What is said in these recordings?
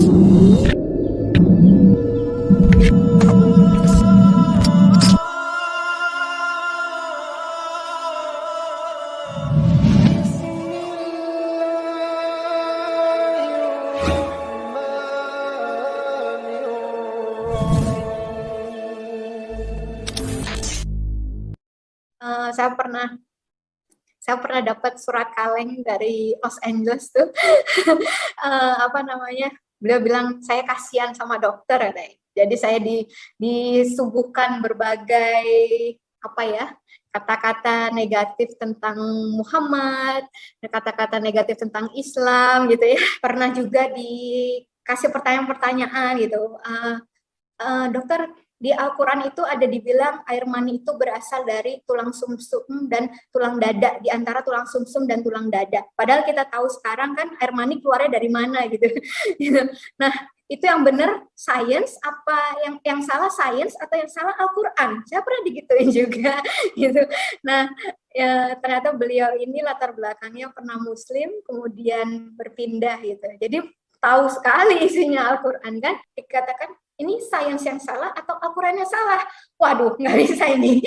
Saya pernah dapat surat kaleng dari Los Angeles tuh. Beliau bilang saya kasihan sama dokter ya. Jadi saya disuguhkan berbagai kata-kata negatif tentang Muhammad, kata-kata negatif tentang Islam gitu ya. Pernah juga dikasih pertanyaan-pertanyaan gitu. Dokter, di Al-Quran itu ada dibilang air mani itu berasal dari tulang sumsum dan tulang dada, di antara tulang sumsum dan tulang dada. Padahal kita tahu sekarang kan air mani keluarnya dari mana gitu. Nah, itu yang benar sains apa yang salah sains atau yang salah Al-Quran? Saya pernah digituin juga gitu. Nah, ya, ternyata beliau ini latar belakangnya pernah Muslim, kemudian berpindah gitu. Jadi tahu sekali isinya Al-Quran kan, dikatakan ini sains yang salah atau Al-Qurannya salah. Waduh, nggak bisa ini.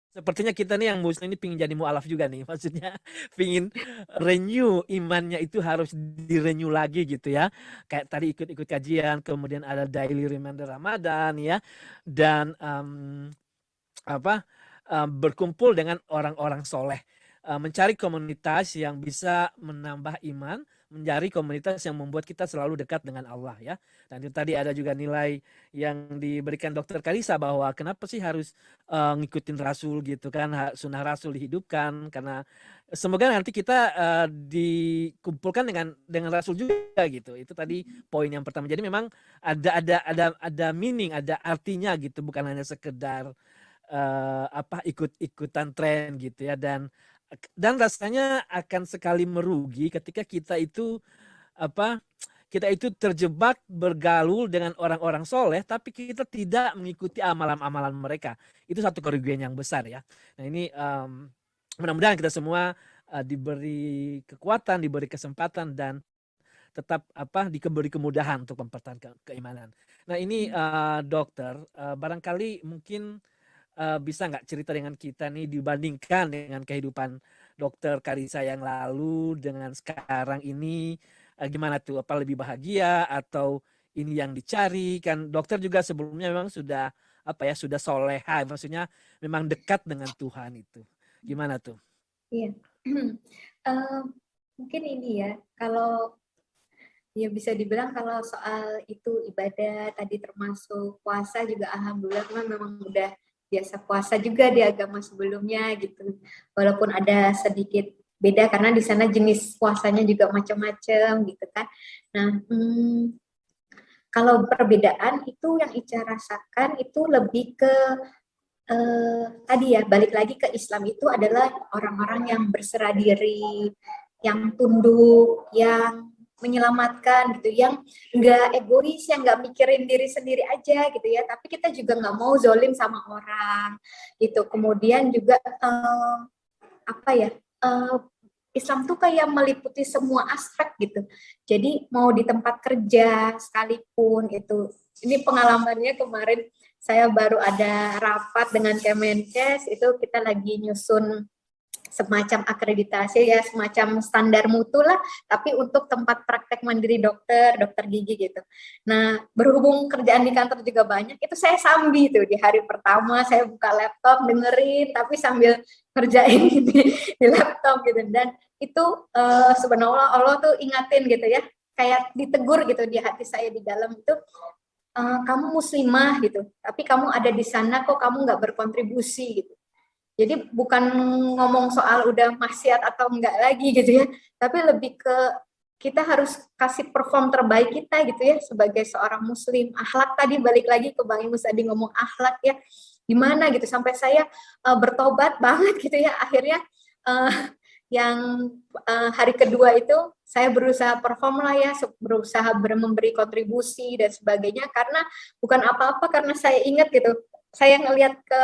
Sepertinya kita nih yang muslim ini pingin jadi mu'alaf juga nih. Maksudnya pingin renew imannya itu harus di-renew lagi gitu ya. Kayak tadi ikut-ikut kajian, kemudian ada daily reminder Ramadan ya. Dan berkumpul dengan orang-orang soleh. Mencari komunitas yang bisa menambah iman, mencari komunitas yang membuat kita selalu dekat dengan Allah ya. Dan itu tadi ada juga nilai yang diberikan Dokter Karissa bahwa kenapa sih harus ngikutin Rasul gitu kan, sunnah Rasul dihidupkan, karena semoga nanti kita dikumpulkan dengan Rasul juga gitu. Itu tadi poin yang pertama. Jadi memang ada meaning, ada artinya gitu, bukan hanya sekedar ikut-ikutan tren gitu ya. Dan rasanya akan sekali merugi ketika kita itu terjebak bergaul dengan orang-orang soleh tapi kita tidak mengikuti amalan-amalan mereka. Itu satu kerugian yang besar ya. Nah ini mudah-mudahan kita semua diberi kekuatan, diberi kesempatan dan tetap diberi kemudahan untuk mempertahankan keimanan. Nah ini dokter, barangkali mungkin bisa nggak cerita dengan kita nih dibandingkan dengan kehidupan Dokter Karissa yang lalu dengan sekarang ini, gimana tuh? Apa lebih bahagia atau ini yang dicari? Kan dokter juga sebelumnya memang sudah sudah soleha, maksudnya memang dekat dengan Tuhan itu. Gimana tuh? Iya, mungkin ini ya, kalau ya bisa dibilang kalau soal itu ibadah tadi termasuk puasa juga alhamdulillah memang udah biasa puasa juga di agama sebelumnya gitu. Walaupun ada sedikit beda karena di sana jenis puasanya juga macam-macam gitu kan. Nah, kalau perbedaan itu yang Ica rasakan itu lebih ke tadi ya, balik lagi ke Islam itu adalah orang-orang yang berserah diri, yang tunduk, yang menyelamatkan gitu, yang nggak egois, yang nggak mikirin diri sendiri aja gitu ya, tapi kita juga nggak mau zolim sama orang gitu. Kemudian juga Islam tuh kayak meliputi semua aspek gitu. Jadi mau di tempat kerja sekalipun itu, ini pengalamannya kemarin saya baru ada rapat dengan Kemenkes, itu kita lagi nyusun semacam akreditasi ya, semacam standar mutu lah, tapi untuk tempat praktek mandiri dokter gigi gitu. Nah, berhubung kerjaan di kantor juga banyak, itu saya sambi tuh di hari pertama saya buka laptop dengerin, tapi sambil kerjain di laptop gitu. Dan itu sebenarnya Allah tuh ingatin gitu ya, kayak ditegur gitu di hati saya di dalam itu, kamu muslimah gitu, tapi kamu ada di sana kok kamu nggak berkontribusi gitu. Jadi bukan ngomong soal udah maksiat atau enggak lagi gitu ya, tapi lebih ke kita harus kasih perform terbaik kita gitu ya sebagai seorang muslim. Akhlak tadi balik lagi ke Bang Imus tadi ngomong akhlak ya, gimana gitu sampai saya bertobat banget gitu ya. Akhirnya yang hari kedua itu saya berusaha perform lah ya, berusaha memberi kontribusi dan sebagainya, karena bukan apa-apa, karena saya ingat gitu, saya ngelihat ke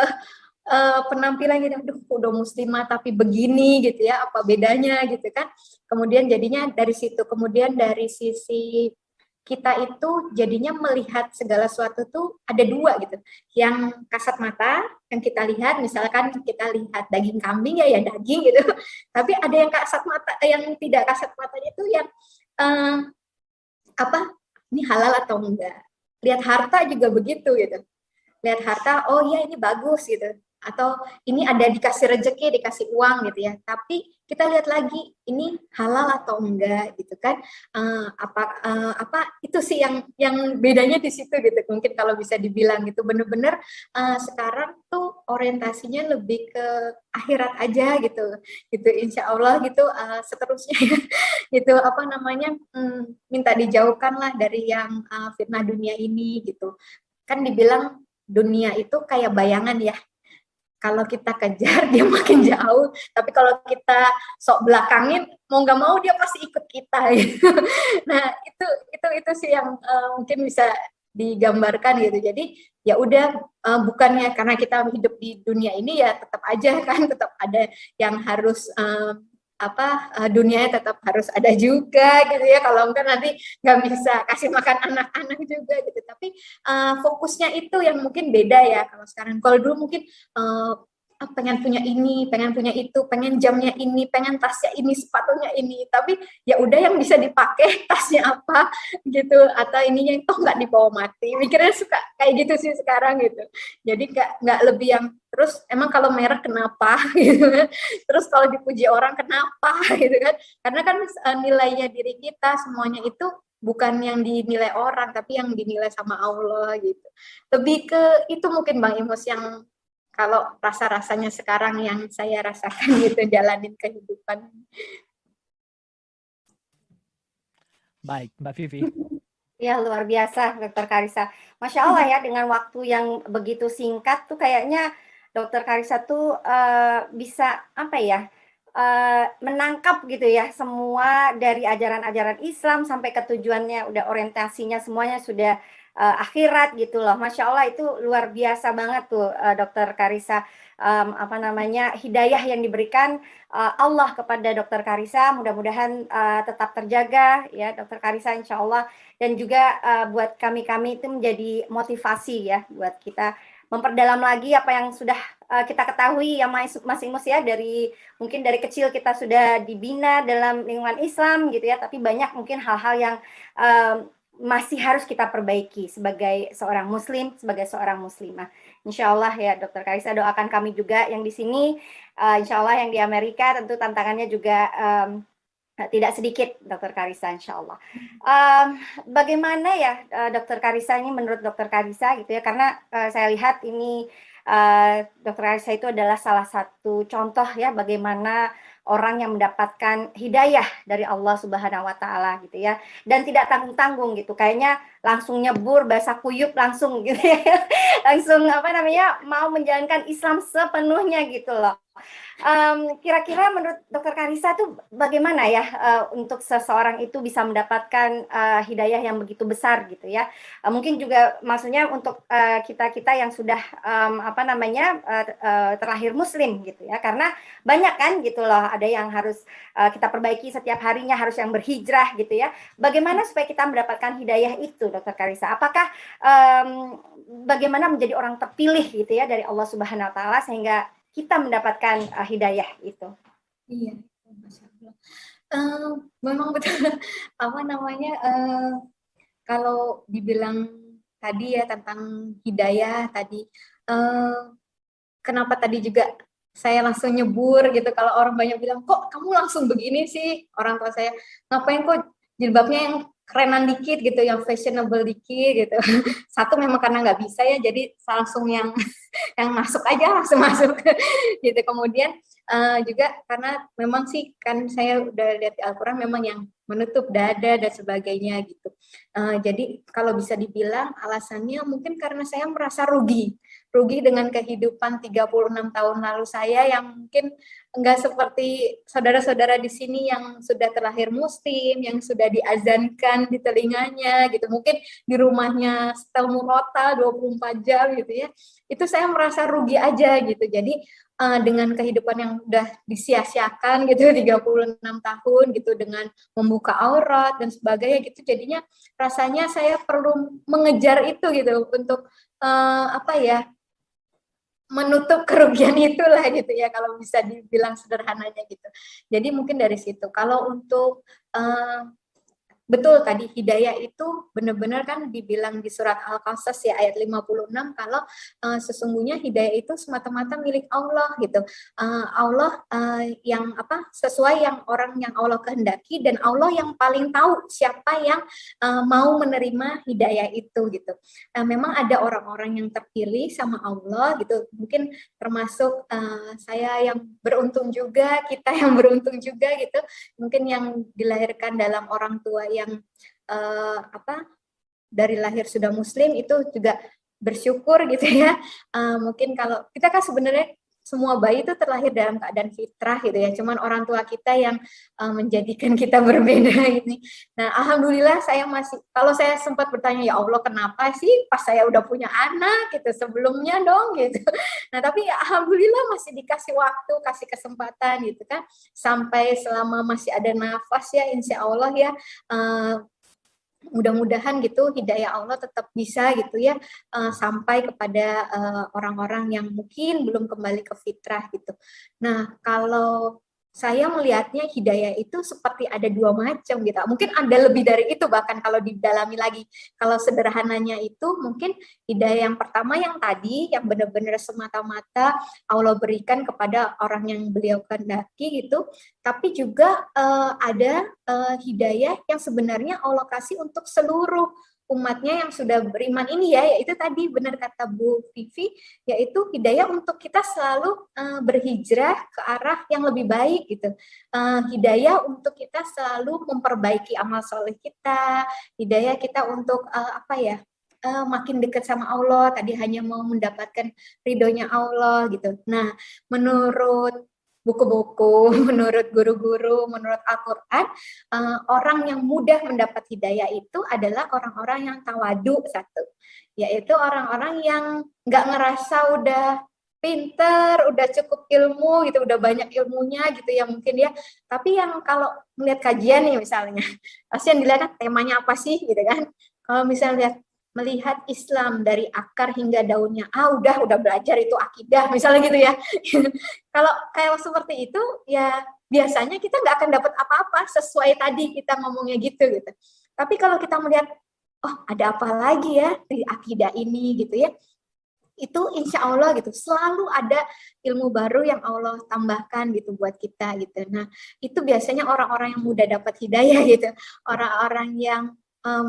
penampilan gitu, aduh udah muslimah tapi begini gitu ya, apa bedanya gitu kan. Kemudian jadinya dari situ, kemudian dari sisi kita itu jadinya melihat segala sesuatu tuh ada dua gitu. Yang kasat mata, yang kita lihat, misalkan kita lihat daging kambing ya daging gitu. Tapi ada yang kasat mata, yang tidak kasat matanya itu yang eh, apa? Ini halal atau enggak. Lihat harta juga begitu gitu. Lihat harta, oh iya ini bagus gitu, atau ini ada dikasih rezeki, dikasih uang gitu ya, tapi kita lihat lagi ini halal atau enggak gitu kan. Apa itu sih yang bedanya di situ gitu, mungkin kalau bisa dibilang gitu. Bener-bener sekarang tuh orientasinya lebih ke akhirat aja gitu, gitu insya Allah gitu. Seterusnya gitu apa namanya, minta dijauhkan lah dari yang fitnah dunia ini gitu. Kan dibilang dunia itu kayak bayangan ya. Kalau kita kejar dia makin jauh, tapi kalau kita sok belakangin mau nggak mau dia pasti ikut kita gitu. Nah, itu sih yang mungkin bisa digambarkan gitu. Jadi ya udah, bukannya karena kita hidup di dunia ini ya tetap aja kan, tetap ada yang harus dunianya tetap harus ada juga gitu ya, kalau enggak nanti nggak bisa kasih makan anak-anak juga gitu. Tapi fokusnya itu yang mungkin beda ya kalau sekarang. Kalau dulu mungkin pengen punya ini, pengen punya itu, pengen jamnya ini, pengen tasnya ini, sepatunya ini, tapi ya udah yang bisa dipakai tasnya apa gitu, atau ininya itu nggak dibawa mati. Mikirnya suka kayak gitu sih sekarang gitu. Jadi nggak lebih yang terus emang kalau merek kenapa gitu kan, terus kalau dipuji orang kenapa gitu kan, karena kan nilainya diri kita semuanya itu bukan yang dinilai orang, tapi yang dinilai sama Allah gitu. Lebih ke itu mungkin Bang Imus, yang kalau rasa-rasanya sekarang yang saya rasakan gitu, jalanin kehidupan. Baik, Mbak Vivi. Ya, luar biasa Dokter Karissa. Masya Allah ya, dengan waktu yang begitu singkat tuh kayaknya Dokter Karissa tuh bisa apa ya, menangkap gitu ya semua dari ajaran-ajaran Islam sampai ke tujuannya, udah orientasinya semuanya sudah akhirat gitu loh. Masya Allah itu luar biasa banget tuh Dokter Karissa, apa namanya, hidayah yang diberikan Allah kepada Dokter Karissa. Mudah-mudahan tetap terjaga ya Dokter Karissa, insya Allah. Dan juga buat kami-kami itu menjadi motivasi ya buat kita memperdalam lagi apa yang sudah kita ketahui ya masing-masing ya, dari mungkin dari kecil kita sudah dibina dalam lingkungan Islam gitu ya, tapi banyak mungkin hal-hal yang masih harus kita perbaiki sebagai seorang muslim, sebagai seorang muslimah. Insya Allah ya Dokter Karissa, doakan kami juga yang di sini, insya Allah yang di Amerika tentu tantangannya juga tidak sedikit Dokter Karissa, insya Allah. Bagaimana ya Dokter Karissa ini, menurut Dokter Karissa gitu ya, karena saya lihat ini Dokter Karissa itu adalah salah satu contoh ya bagaimana orang yang mendapatkan hidayah dari Allah Subhanahu wa Ta'ala gitu ya, dan tidak tanggung-tanggung gitu, kayaknya langsung nyebur basah kuyup langsung gitu ya. Langsung apa namanya, mau menjalankan Islam sepenuhnya gitu loh. Kira-kira menurut Dokter Karissa tuh bagaimana ya untuk seseorang itu bisa mendapatkan hidayah yang begitu besar gitu ya? Mungkin juga maksudnya untuk kita-kita yang sudah apa namanya terlahir muslim gitu ya, karena banyak kan gitu loh, ada yang harus kita perbaiki setiap harinya, harus yang berhijrah gitu ya. Bagaimana supaya kita mendapatkan hidayah itu Dokter Karissa? Apakah bagaimana menjadi orang terpilih gitu ya dari Allah Subhanahu wa Ta'ala sehingga kita mendapatkan hidayah itu? Iya, Masya Allah. Memang betul apa namanya, kalau dibilang tadi ya tentang hidayah tadi, kenapa tadi juga saya langsung nyebur gitu, kalau orang banyak bilang kok kamu langsung begini sih, orang tua saya ngapain kok jilbabnya yang kerenan dikit gitu, yang fashionable dikit gitu. Satu memang karena nggak bisa ya, jadi langsung yang masuk aja, langsung masuk gitu. Kemudian juga karena memang sih kan saya udah lihat di Al-Quran memang yang menutup dada dan sebagainya gitu. Jadi kalau bisa dibilang alasannya mungkin karena saya merasa rugi dengan kehidupan 36 tahun lalu saya yang mungkin enggak seperti saudara-saudara di sini yang sudah terlahir muslim, yang sudah diazankan di telinganya gitu. Mungkin di rumahnya setel murotal 24 jam gitu ya. Itu saya merasa rugi aja gitu. Jadi dengan kehidupan yang udah disia-siakan gitu 36 tahun gitu dengan membuka aurat dan sebagainya gitu, jadinya rasanya saya perlu mengejar itu gitu untuk apa ya, menutup kerugian itulah gitu ya kalau bisa dibilang sederhananya gitu. Jadi mungkin dari situ. Kalau untuk betul tadi hidayah itu benar-benar kan dibilang di surat Al-Qasas ya ayat 56 kalau sesungguhnya hidayah itu semata-mata milik Allah gitu. Allah yang apa sesuai yang orang yang Allah kehendaki dan Allah yang paling tahu siapa yang mau menerima hidayah itu gitu. Memang ada orang-orang yang terpilih sama Allah gitu. Mungkin termasuk saya yang beruntung juga, kita yang beruntung juga gitu. Mungkin yang dilahirkan dalam orang tua yang apa dari lahir sudah muslim itu juga bersyukur gitu ya. Mungkin kalau kita kan sebenarnya semua bayi itu terlahir dalam keadaan fitrah gitu ya. Cuman orang tua kita yang menjadikan kita berbeda ini. Nah, alhamdulillah saya masih kalau saya sempat bertanya ya Allah kenapa sih pas saya udah punya anak gitu sebelumnya dong gitu. Nah, tapi ya, alhamdulillah masih dikasih waktu, kasih kesempatan gitu kan. Sampai selama masih ada nafas ya insya Allah ya mudah-mudahan gitu hidayah Allah tetap bisa gitu ya sampai kepada orang-orang yang mungkin belum kembali ke fitrah gitu. Nah, kalau saya melihatnya hidayah itu seperti ada dua macam gitu. Mungkin ada lebih dari itu bahkan kalau didalami lagi. Kalau sederhananya itu mungkin hidayah yang pertama yang tadi yang benar-benar semata-mata Allah berikan kepada orang yang beliau kehendaki gitu. Tapi juga ada hidayah yang sebenarnya Allah kasih untuk seluruh umatnya yang sudah beriman ini ya, yaitu tadi benar kata Bu Vivi, yaitu hidayah untuk kita selalu berhijrah ke arah yang lebih baik gitu. Hidayah untuk kita selalu memperbaiki amal soleh kita, hidayah kita untuk apa ya, makin dekat sama Allah, tadi hanya mau mendapatkan ridhonya Allah gitu. Nah, menurut buku-buku, menurut guru-guru, menurut Al-Quran, orang yang mudah mendapat hidayah itu adalah orang-orang yang tawadu satu, yaitu orang-orang yang nggak ngerasa udah pinter, udah cukup ilmu gitu, udah banyak ilmunya gitu ya mungkin ya, tapi yang kalau melihat kajian nih misalnya, pasti yang dilihat kan temanya apa sih gitu kan, kalau misalnya melihat Islam dari akar hingga daunnya, udah belajar itu akidah misalnya gitu ya. Kalau seperti itu ya biasanya kita nggak akan dapat apa-apa sesuai tadi kita ngomongnya gitu. Tapi kalau kita melihat, oh ada apa lagi ya di akidah ini gitu ya, itu insya Allah gitu selalu ada ilmu baru yang Allah tambahkan gitu buat kita gitu. Nah itu biasanya orang-orang yang mudah dapat hidayah gitu, orang-orang yang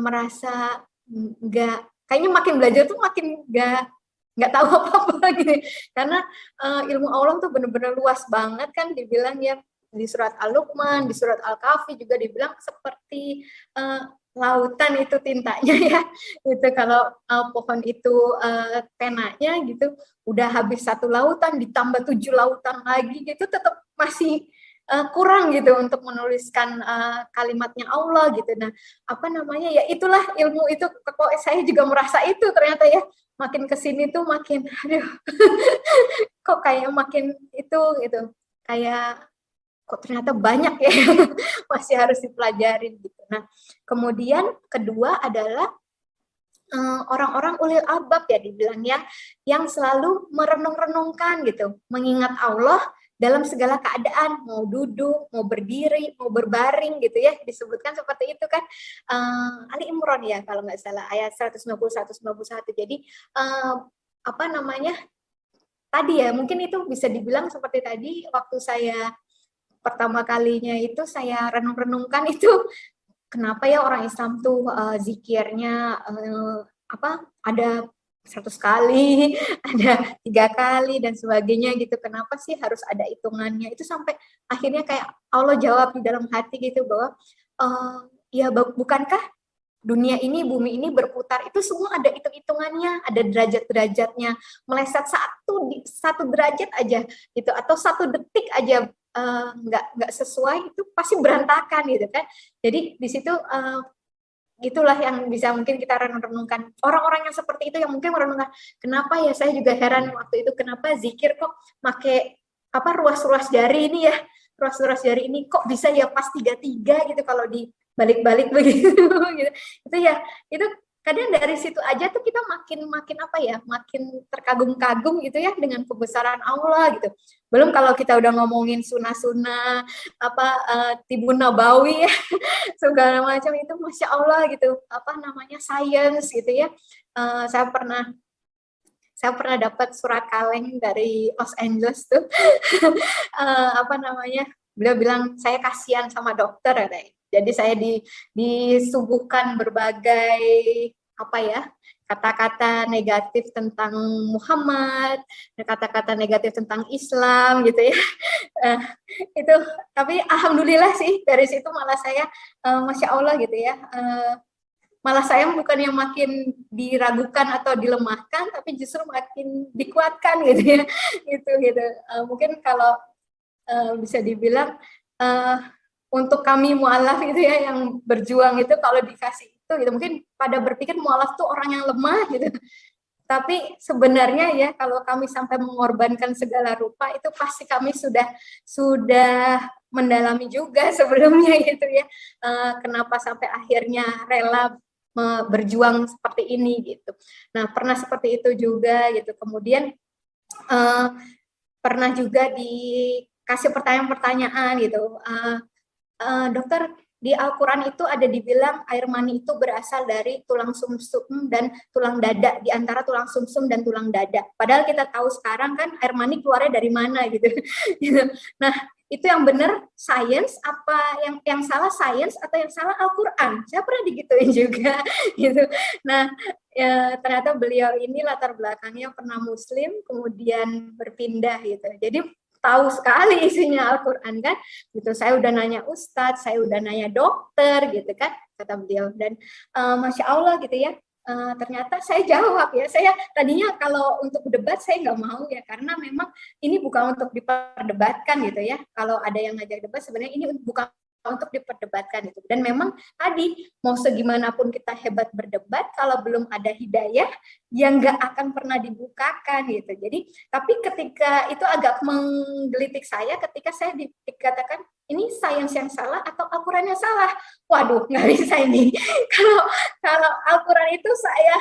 merasa nggak, kayaknya makin belajar tuh makin nggak tahu apa-apa gitu, karena ilmu Allah tuh benar-benar luas banget kan, dibilang ya di surat Al-Luqman, di surat Al-Kahfi juga dibilang seperti lautan itu tintanya ya, itu kalau pohon itu penanya gitu, udah habis satu lautan ditambah 7 lautan lagi gitu, tetap masih kurang gitu untuk menuliskan kalimatnya Allah gitu. Nah, apa namanya ya itulah ilmu itu, kok saya juga merasa itu ternyata ya, makin kesini tuh makin aduh kok kayak makin itu gitu, kayak kok ternyata banyak ya masih harus dipelajarin gitu. Nah, kemudian kedua adalah orang-orang ulil albab ya dibilang ya, yang selalu merenung-renungkan gitu, mengingat Allah dalam segala keadaan, mau duduk, mau berdiri, mau berbaring gitu ya, disebutkan seperti itu kan. Ali Imran ya kalau nggak salah ayat 190-191. Jadi apa namanya tadi ya, mungkin itu bisa dibilang seperti tadi waktu saya pertama kalinya itu saya renung-renungkan itu, kenapa ya orang Islam tuh zikirnya apa ada 100 kali, ada 3 kali dan sebagainya gitu. Kenapa sih harus ada hitungannya? Itu sampai akhirnya kayak Allah jawab di dalam hati gitu bahwa ya bukankah dunia ini, bumi ini berputar, itu semua ada hitung-hitungannya, ada derajat-derajatnya. Meleset satu derajat aja gitu, atau 1 detik aja nggak sesuai, itu pasti berantakan gitu kan. Jadi di situ itulah yang bisa mungkin kita renungkan. Orang-orang yang seperti itu yang mungkin merenungkan, kenapa ya, saya juga heran waktu itu, kenapa zikir kok pakai ruas-ruas jari ini ya, ruas-ruas jari ini kok bisa ya pas 3 gitu kalau dibalik-balik begitu gitu. Itu ya, itu kadang dari situ aja tuh kita makin makin terkagum-kagum gitu ya dengan kebesaran Allah gitu. Belum kalau kita udah ngomongin sunah-sunah Tibun Nabawi ya, segala macam itu Masya Allah gitu, sains gitu ya. Saya pernah dapat surat kaleng dari Los Angeles tuh. Beliau bilang, saya kasihan sama dokter katanya. Jadi saya disuguhkan berbagai kata-kata negatif tentang Muhammad, kata-kata negatif tentang Islam gitu ya. Itu, tapi alhamdulillah sih dari situ malah saya Masya Allah gitu ya. Malah saya bukan yang makin diragukan atau dilemahkan, tapi justru makin dikuatkan gitu ya. Gitu. Mungkin kalau bisa dibilang untuk kami mu'alaf gitu ya, yang berjuang itu kalau dikasih itu gitu, mungkin pada berpikir mu'alaf tuh orang yang lemah gitu. Tapi sebenarnya ya, kalau kami sampai mengorbankan segala rupa, itu pasti kami sudah mendalami juga sebelumnya gitu ya. Kenapa sampai akhirnya rela berjuang seperti ini gitu. Nah, pernah seperti itu juga gitu. Kemudian pernah juga dikasih pertanyaan-pertanyaan gitu. Dokter, di Al-Quran itu ada dibilang air mani itu berasal dari tulang sumsum dan tulang dada, di antara tulang sumsum dan tulang dada. Padahal kita tahu sekarang kan air mani keluarnya dari mana gitu. Nah, itu yang benar sains apa yang salah sains atau yang salah Al-Quran? Saya pernah digituin juga gitu. Nah, ya, ternyata beliau ini latar belakangnya pernah Muslim, kemudian berpindah gitu. Jadi tahu sekali isinya Al-Quran kan, gitu. Saya udah nanya ustadz, saya udah nanya dokter, gitu kan, kata beliau. Dan Masya Allah gitu ya, ternyata saya jawab ya. Saya tadinya kalau untuk debat saya nggak mau ya, karena memang ini bukan untuk diperdebatkan gitu ya. Kalau ada yang ngajak debat, sebenarnya ini bukan untuk diperdebatkan itu. Dan memang tadi mau segimanapun kita hebat berdebat, kalau belum ada hidayah, yang nggak akan pernah dibukakan gitu. Jadi, tapi ketika itu agak menggelitik saya, ketika saya dikatakan ini sains yang salah atau Al-Quran yang salah. Waduh, nggak bisa ini. Kalau Al-Quran itu saya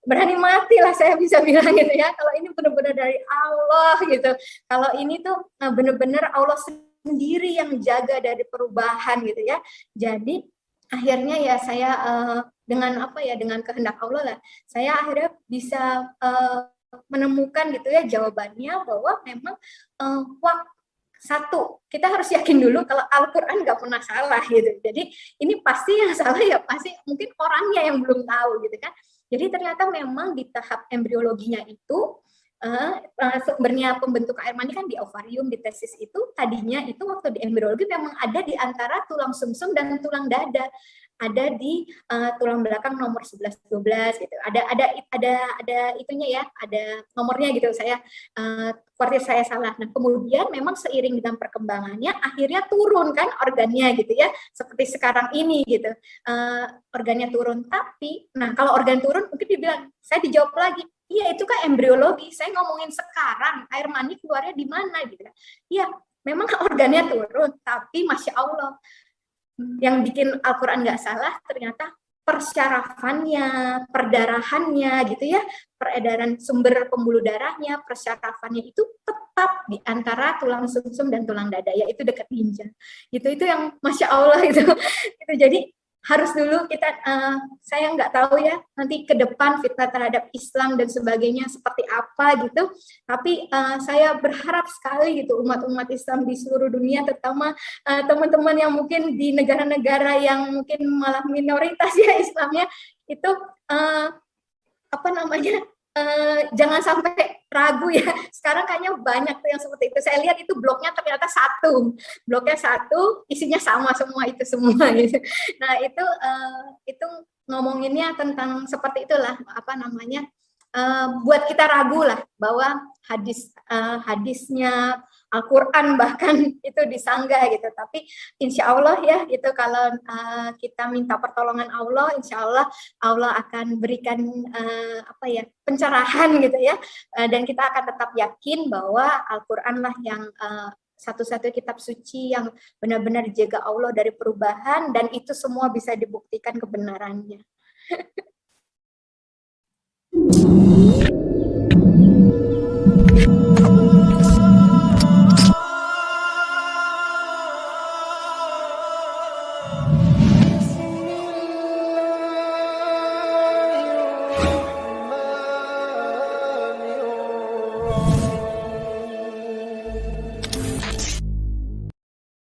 berani mati lah, saya bisa bilang gitu ya. Kalau ini benar-benar dari Allah gitu. Kalau ini tuh benar-benar Allah sendiri yang jaga dari perubahan gitu ya. Jadi akhirnya ya saya dengan kehendak Allah lah, saya akhirnya bisa menemukan gitu ya jawabannya, bahwa memang satu, kita harus yakin dulu kalau Al-Quran nggak pernah salah gitu. Jadi ini pasti yang salah ya pasti mungkin orangnya yang belum tahu gitu kan. Jadi ternyata memang di tahap embriologinya itu sumbernya pembentuk air mani kan di ovarium, di testis itu tadinya itu waktu di embriologi memang ada di antara tulang sumsum dan tulang dada, ada di tulang belakang nomor 11-12 gitu, ada itunya ya, ada nomornya gitu, saya khawatir saya salah. Nah kemudian memang seiring dengan perkembangannya akhirnya turun kan organnya gitu ya, seperti sekarang ini gitu, organnya turun. Tapi nah kalau organ turun mungkin dibilang, saya dijawab lagi, iya itu kan embriologi, saya ngomongin sekarang air mani keluarnya di mana gitu. Iya, memang organnya turun, tapi Masya Allah, yang bikin Al-Quran nggak salah ternyata persyarafannya, perdarahannya gitu ya, peredaran sumber pembuluh darahnya, persyarafannya itu tetap di antara tulang sumsum dan tulang dada, yaitu dekat ginjal. Itu yang Masya Allah itu. Jadi harus dulu kita, saya nggak tahu ya nanti ke depan fitnah terhadap Islam dan sebagainya seperti apa gitu, tapi saya berharap sekali gitu umat-umat Islam di seluruh dunia, terutama teman-teman yang mungkin di negara-negara yang mungkin malah minoritas ya Islamnya, itu jangan sampai ragu ya. Sekarang kayaknya banyak tuh yang seperti itu. Saya lihat itu blognya ternyata blognya satu, isinya sama semua itu semua. Gitu. Nah itu ngomonginnya tentang seperti itulah apa namanya. Buat kita ragu lah bahwa hadisnya Al-Quran bahkan itu disanggah gitu. Tapi insya Allah ya itu kalau kita minta pertolongan Allah, insya Allah Allah akan berikan pencerahan gitu ya. Dan kita akan tetap yakin bahwa Al-Quran lah yang satu-satu kitab suci yang benar-benar dijaga Allah dari perubahan, dan itu semua bisa dibuktikan kebenarannya.